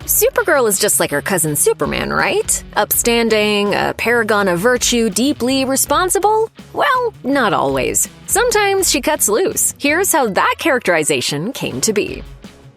Supergirl is just like her cousin Superman, right? Upstanding, a paragon of virtue, deeply responsible? Well, not always. Sometimes she cuts loose. Here's how that characterization came to be.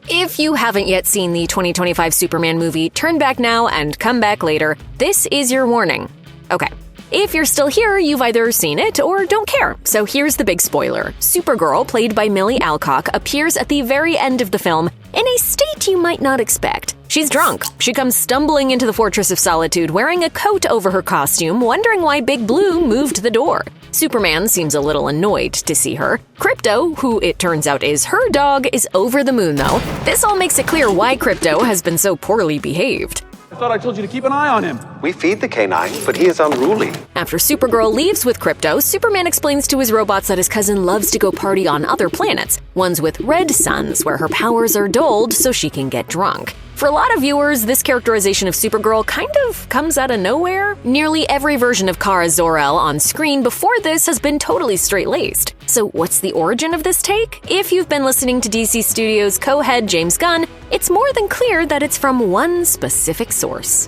If you haven't yet seen the 2025 Superman movie, turn back now and come back later. This is your warning. Okay. If you're still here, you've either seen it or don't care. So here's the big spoiler. Supergirl, played by Millie Alcock, appears at the very end of the film in a state you might not expect. She's drunk. She comes stumbling into the Fortress of Solitude wearing a coat over her costume, wondering why Big Blue moved the door. Superman seems a little annoyed to see her. Krypto, who it turns out is her dog, is over the moon though. This all makes it clear why Krypto has been so poorly behaved. I thought I told you to keep an eye on him. We feed the canine, but he is unruly. After Supergirl leaves with Krypto, Superman explains to his robots that his cousin loves to go party on other planets, ones with red suns, where her powers are dulled so she can get drunk. For a lot of viewers, this characterization of Supergirl kind of comes out of nowhere. Nearly every version of Kara Zor-El on screen before this has been totally straight-laced. So what's the origin of this take? If you've been listening to DC Studios co-head James Gunn, it's more than clear that it's from one specific source.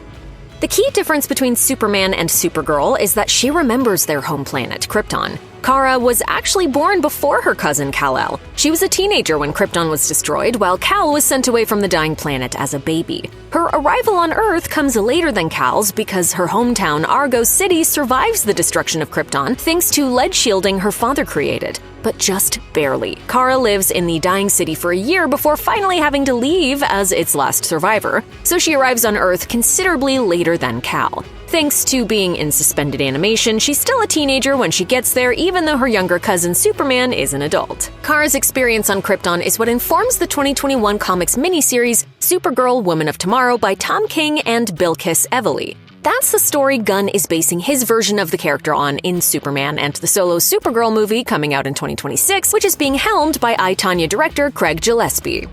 The key difference between Superman and Supergirl is that she remembers their home planet, Krypton. Kara was actually born before her cousin Kal-El. She was a teenager when Krypton was destroyed, while Kal was sent away from the dying planet as a baby. Her arrival on Earth comes later than Kal's because her hometown, Argo City, survives the destruction of Krypton thanks to lead shielding her father created. But just barely. Kara lives in the dying city for a year before finally having to leave as its last survivor, so she arrives on Earth considerably later than Kal. Thanks to being in suspended animation, she's still a teenager when she gets there, even though her younger cousin Superman is an adult. Kara's experience on Krypton is what informs the 2021 comics miniseries Supergirl Woman of Tomorrow by Tom King and Bilquis Evely. That's the story Gunn is basing his version of the character on in Superman and the solo Supergirl movie coming out in 2026, which is being helmed by I, Tonya director Craig Gillespie.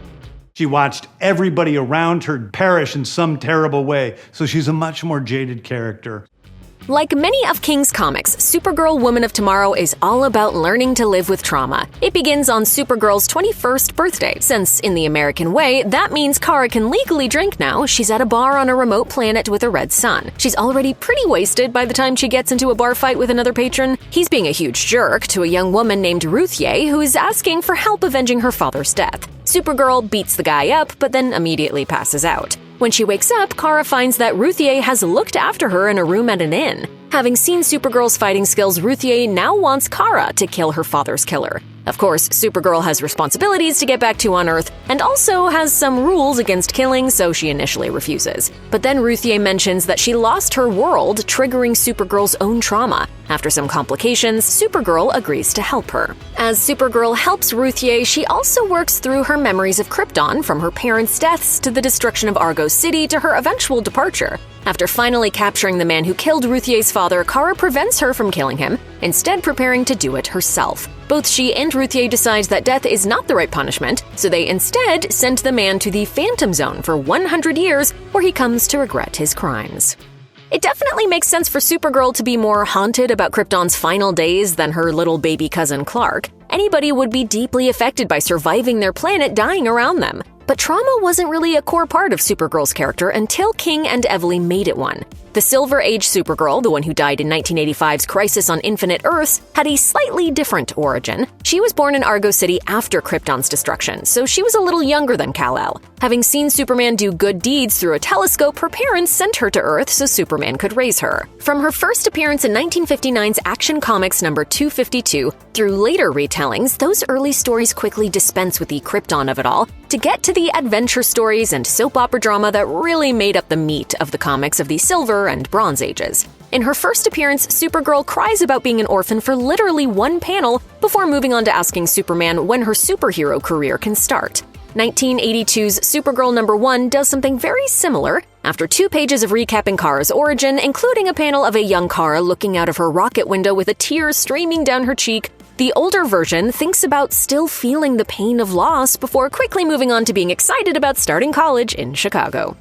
She watched everybody around her perish in some terrible way, so she's a much more jaded character. Like many of King's comics, Supergirl Woman of Tomorrow is all about learning to live with trauma. It begins on Supergirl's 21st birthday. Since, in the American way, that means Kara can legally drink now, she's at a bar on a remote planet with a red sun. She's already pretty wasted by the time she gets into a bar fight with another patron. He's being a huge jerk to a young woman named Ruthye, who is asking for help avenging her father's death. Supergirl beats the guy up, but then immediately passes out. When she wakes up, Kara finds that Ruthye has looked after her in a room at an inn. Having seen Supergirl's fighting skills, Ruthye now wants Kara to kill her father's killer. Of course, Supergirl has responsibilities to get back to on Earth, and also has some rules against killing, so she initially refuses. But then Ruthye mentions that she lost her world, triggering Supergirl's own trauma. After some complications, Supergirl agrees to help her. As Supergirl helps Ruthye, she also works through her memories of Krypton, from her parents' deaths to the destruction of Argo City to her eventual departure. After finally capturing the man who killed Ruthye's father, Kara prevents her from killing him, instead preparing to do it herself. Both she and Ruthye decide that death is not the right punishment, so they instead send the man to the Phantom Zone for 100 years, where he comes to regret his crimes. It definitely makes sense for Supergirl to be more haunted about Krypton's final days than her little baby cousin Clark. Anybody would be deeply affected by surviving their planet dying around them. But trauma wasn't really a core part of Supergirl's character until King and Evely made it one. The Silver Age Supergirl, the one who died in 1985's Crisis on Infinite Earths, had a slightly different origin. She was born in Argo City after Krypton's destruction, so she was a little younger than Kal-El. Having seen Superman do good deeds through a telescope, her parents sent her to Earth so Superman could raise her. From her first appearance in 1959's Action Comics number 252 through later retellings, those early stories quickly dispense with the Krypton of it all to get to the adventure stories and soap opera drama that really made up the meat of the comics of the Silver and Bronze Ages. In her first appearance, Supergirl cries about being an orphan for literally one panel before moving on to asking Superman when her superhero career can start. 1982's Supergirl number 1 does something very similar. After 2 pages of recapping Kara's origin, including a panel of a young Kara looking out of her rocket window with a tear streaming down her cheek, the older version thinks about still feeling the pain of loss before quickly moving on to being excited about starting college in Chicago.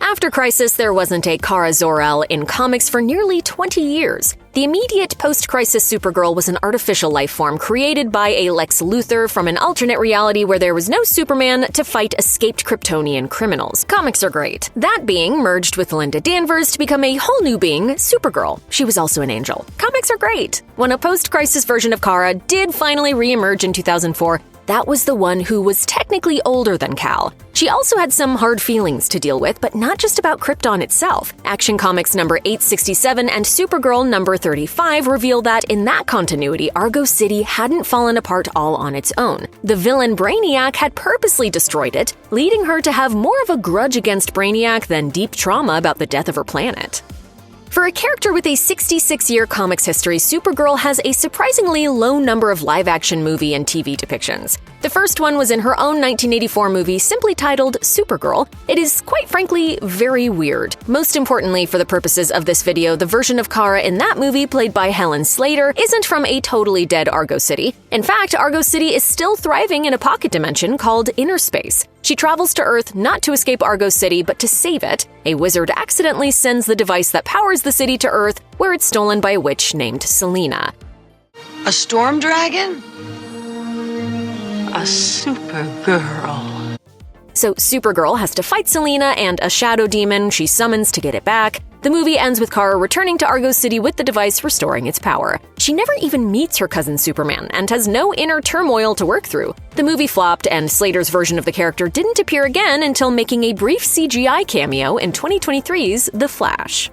After Crisis, there wasn't a Kara Zor-El in comics for nearly 20 years. The immediate post-Crisis Supergirl was an artificial life form created by a Lex Luthor from an alternate reality where there was no Superman to fight escaped Kryptonian criminals. Comics are great. That being merged with Linda Danvers to become a whole new being, Supergirl. She was also an angel. Comics are great. When a post-Crisis version of Kara did finally re-emerge in 2004, that was the one who was technically older than Kal. She also had some hard feelings to deal with, but not just about Krypton itself. Action Comics number 867 and Supergirl number 35 reveal that in that continuity, Argo City hadn't fallen apart all on its own. The villain Brainiac had purposely destroyed it, leading her to have more of a grudge against Brainiac than deep trauma about the death of her planet. For a character with a 66-year comics history, Supergirl has a surprisingly low number of live-action movie and TV depictions. The first one was in her own 1984 movie simply titled Supergirl. It is, quite frankly, very weird. Most importantly, for the purposes of this video, the version of Kara in that movie, played by Helen Slater, isn't from a totally dead Argo City. In fact, Argo City is still thriving in a pocket dimension called Inner Space. She travels to Earth not to escape Argo City, but to save it. A wizard accidentally sends the device that powers the city to Earth, where it's stolen by a witch named Selena. A storm dragon? A Supergirl. So Supergirl has to fight Selena and a shadow demon she summons to get it back. The movie ends with Kara returning to Argo City with the device restoring its power. She never even meets her cousin Superman and has no inner turmoil to work through. The movie flopped, and Slater's version of the character didn't appear again until making a brief CGI cameo in 2023's The Flash.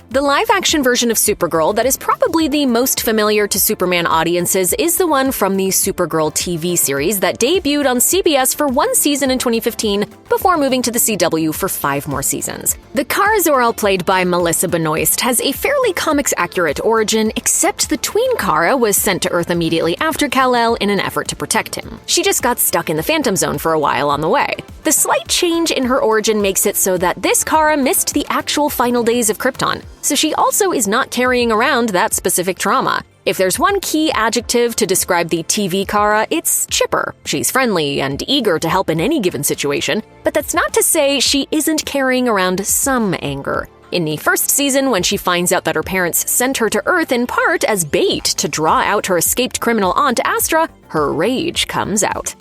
The live-action version of Supergirl that is probably the most familiar to Superman audiences is the one from the Supergirl TV series that debuted on CBS for one season in 2015 before moving to the CW for 5 more seasons. The Kara Zor-El played by Melissa Benoist has a fairly comics-accurate origin, except the tween Kara was sent to Earth immediately after Kal-El in an effort to protect him. She just got stuck in the Phantom Zone for a while on the way. The slight change in her origin makes it so that this Kara missed the actual final days of Krypton, so she also is not carrying around that specific trauma. If there's one key adjective to describe the TV Kara, it's chipper. She's friendly and eager to help in any given situation, but that's not to say she isn't carrying around some anger. In the first season, when she finds out that her parents sent her to Earth in part as bait to draw out her escaped criminal aunt Astra, her rage comes out.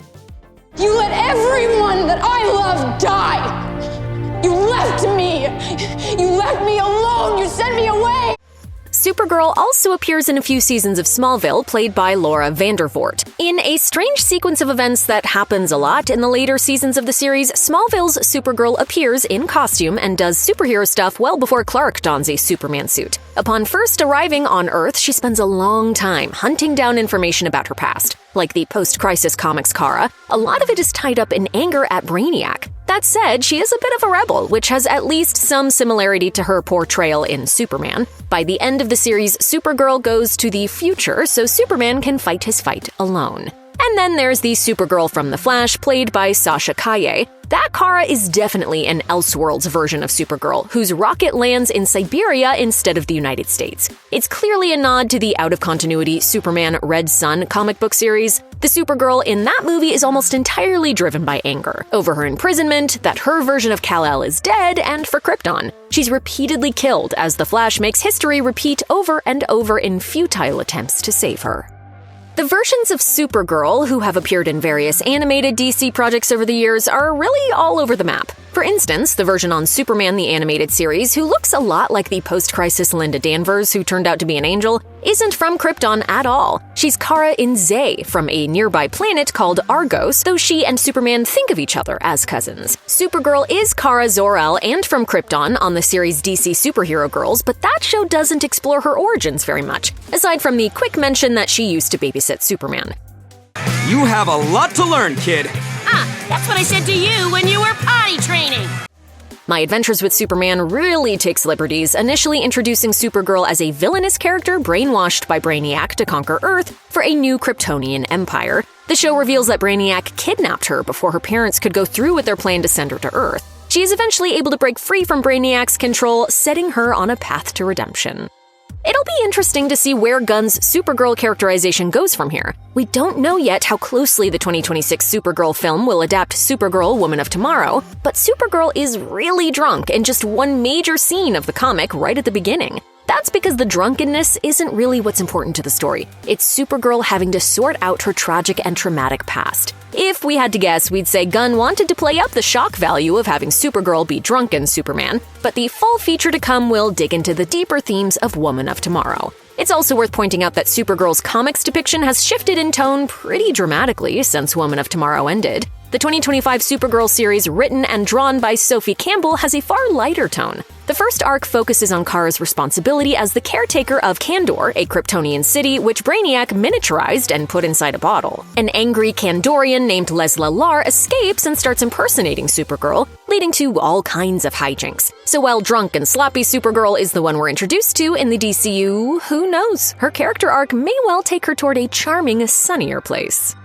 You let everyone that I love die! You left me! You left me alone! You sent me away! Supergirl also appears in a few seasons of Smallville, played by Laura Vandervoort. In a strange sequence of events that happens a lot in the later seasons of the series, Smallville's Supergirl appears in costume and does superhero stuff well before Clark dons a Superman suit. Upon first arriving on Earth, she spends a long time hunting down information about her past. Like the post-Crisis Comics Kara, a lot of it is tied up in anger at Brainiac. That said, she is a bit of a rebel, which has at least some similarity to her portrayal in Superman. By the end of the series, Supergirl goes to the future so Superman can fight his fight alone. And then there's the Supergirl from The Flash, played by Sasha Calle. That Kara is definitely an Elseworlds version of Supergirl, whose rocket lands in Siberia instead of the United States. It's clearly a nod to the out-of-continuity Superman Red Sun comic book series. The Supergirl in that movie is almost entirely driven by anger over her imprisonment, that her version of Kal-El is dead, and for Krypton. She's repeatedly killed as the Flash makes history repeat over and over in futile attempts to save her. The versions of Supergirl who have appeared in various animated DC projects over the years are really all over the map. For instance, the version on Superman the Animated Series, who looks a lot like the post-Crisis Linda Danvers who turned out to be an angel, isn't from Krypton at all. She's Kara in Zay, from a nearby planet called Argos, though she and Superman think of each other as cousins. Supergirl is Kara Zor-El and from Krypton on the series DC Superhero Girls, but that show doesn't explore her origins very much, aside from the quick mention that she used to babysit Superman. You have a lot to learn, kid. That's what I said to you when you were potty training. My Adventures with Superman really takes liberties, initially introducing Supergirl as a villainous character brainwashed by Brainiac to conquer Earth for a new Kryptonian empire. The show reveals that Brainiac kidnapped her before her parents could go through with their plan to send her to Earth. She is eventually able to break free from Brainiac's control, setting her on a path to redemption. It'll be interesting to see where Gunn's Supergirl characterization goes from here. We don't know yet how closely the 2026 Supergirl film will adapt Supergirl, Woman of Tomorrow, but Supergirl is really drunk in just one major scene of the comic right at the beginning. That's because the drunkenness isn't really what's important to the story. It's Supergirl having to sort out her tragic and traumatic past. If we had to guess, we'd say Gunn wanted to play up the shock value of having Supergirl be drunken Superman, but the fall feature to come will dig into the deeper themes of Woman of Tomorrow. It's also worth pointing out that Supergirl's comics depiction has shifted in tone pretty dramatically since Woman of Tomorrow ended. The 2025 Supergirl series, written and drawn by Sophie Campbell, has a far lighter tone. The first arc focuses on Kara's responsibility as the caretaker of Kandor, a Kryptonian city which Brainiac miniaturized and put inside a bottle. An angry Kandorian named Lesla Lar escapes and starts impersonating Supergirl, leading to all kinds of hijinks. So while drunk and sloppy Supergirl is the one we're introduced to in the DCU, who knows? Her character arc may well take her toward a charming, sunnier place.